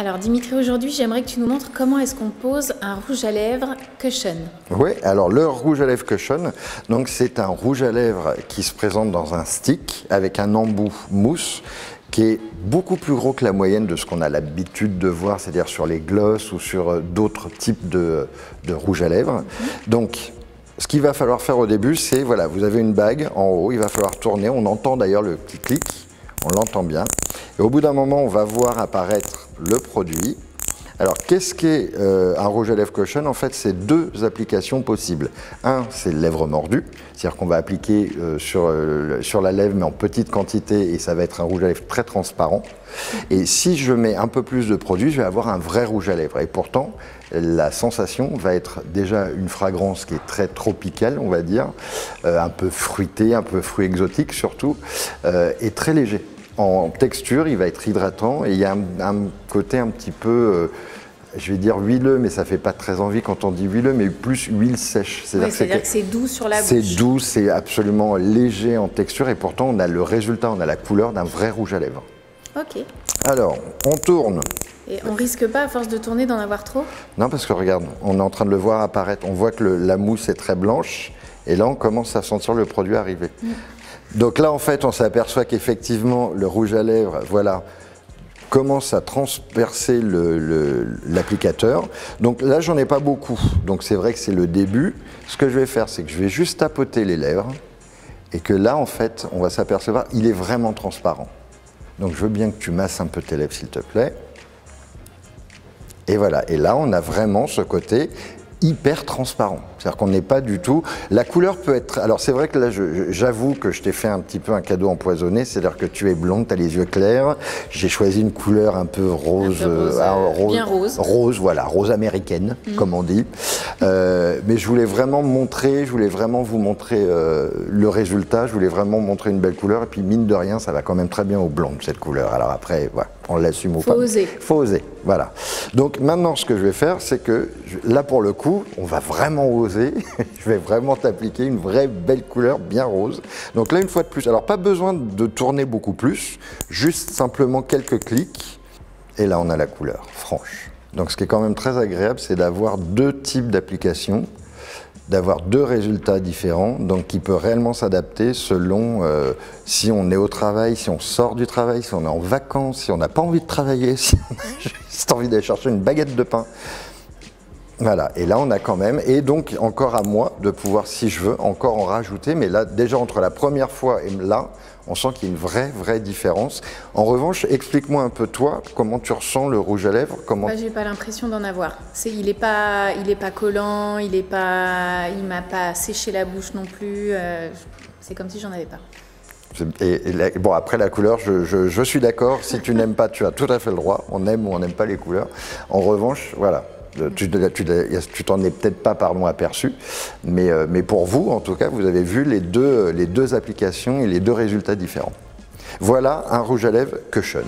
Alors Dimitri, aujourd'hui j'aimerais que tu nous montres comment est-ce qu'on pose un rouge à lèvres Cushion. Oui, alors le rouge à lèvres Cushion, donc c'est un rouge à lèvres qui se présente dans un stick avec un embout mousse qui est beaucoup plus gros que la moyenne de ce qu'on a l'habitude de voir, c'est-à-dire sur les glosses ou sur d'autres types de rouge à lèvres. Donc, ce qu'il va falloir faire au début, c'est, voilà, vous avez une bague en haut, il va falloir tourner, on entend d'ailleurs le petit clic, on l'entend bien. Et au bout d'un moment, on va voir apparaître le produit. Alors, qu'est-ce qu'est un rouge à lèvres Cushion? En fait, c'est deux applications possibles. Un, c'est lèvres mordues, c'est-à-dire qu'on va appliquer sur la lèvre, mais en petite quantité, et ça va être un rouge à lèvres très transparent. Et si je mets un peu plus de produit, je vais avoir un vrai rouge à lèvres. Et pourtant, la sensation va être déjà une fragrance qui est très tropicale, on va dire, un peu fruitée, un peu fruit exotique surtout, et très léger. En texture, il va être hydratant et il y a un côté un petit peu, je vais dire huileux, mais ça fait pas très envie quand on dit huileux, mais plus huile sèche. C'est-à-dire que c'est doux sur la bouche. C'est doux, c'est absolument léger en texture et pourtant on a le résultat, on a la couleur d'un vrai rouge à lèvres. Ok. Alors, on tourne. Et on risque pas, à force de tourner, d'en avoir trop? Non, parce que regarde, on est en train de le voir apparaître. On voit que la mousse est très blanche et là on commence à sentir le produit arriver. Donc là, en fait, on s'aperçoit qu'effectivement, le rouge à lèvres, voilà, commence à transpercer l'applicateur. Donc là, j'en ai pas beaucoup. Donc c'est vrai que c'est le début. Ce que je vais faire, c'est que je vais juste tapoter les lèvres et que là, en fait, on va s'apercevoir, il est vraiment transparent. Donc je veux bien que tu masses un peu tes lèvres, s'il te plaît. Et voilà. Et là, on a vraiment ce côté hyper transparent. C'est-à-dire qu'on n'est pas du tout... La couleur peut être... Alors c'est vrai que là, j'avoue que je t'ai fait un petit peu un cadeau empoisonné, c'est-à-dire que tu es blonde, tu as les yeux clairs, j'ai choisi une couleur un peu rose... bien rose. Rose, voilà, rose américaine, comme on dit. Mais je voulais vraiment montrer, je voulais vraiment vous montrer le résultat, je voulais vraiment montrer une belle couleur, et puis mine de rien, ça va quand même très bien aux blondes, cette couleur. Alors après, voilà, on l'assume ou pas. Faut oser. Faut oser, voilà. Donc maintenant, ce que je vais faire, c'est que là, pour le coup, on va vraiment oser. Je vais vraiment t'appliquer une vraie belle couleur bien rose. Donc là, une fois de plus, alors pas besoin de tourner beaucoup plus, juste simplement quelques clics. Et là, on a la couleur franche. Donc ce qui est quand même très agréable, c'est d'avoir deux types d'applications, d'avoir deux résultats différents, donc qui peut réellement s'adapter selon si on est au travail, si on sort du travail, si on est en vacances, si on n'a pas envie de travailler, si on a juste envie d'aller chercher une baguette de pain. Voilà, et là on a quand même, et donc encore à moi de pouvoir, si je veux, encore en rajouter, mais là déjà entre la première fois et là, on sent qu'il y a une vraie différence. En revanche, explique-moi un peu toi, comment tu ressens le rouge à lèvres, comment... J'ai pas l'impression d'en avoir. Il est pas collant, il m'a pas séché la bouche non plus, c'est comme si j'en avais pas. Bon, après la couleur, je suis d'accord, si tu n'aimes pas, tu as tout à fait le droit, on aime ou on n'aime pas les couleurs. En revanche, voilà. Tu t'en es peut-être pas, pardon, aperçu, mais pour vous, en tout cas, vous avez vu les deux applications et les deux résultats différents. Voilà un rouge à lèvres Cushion.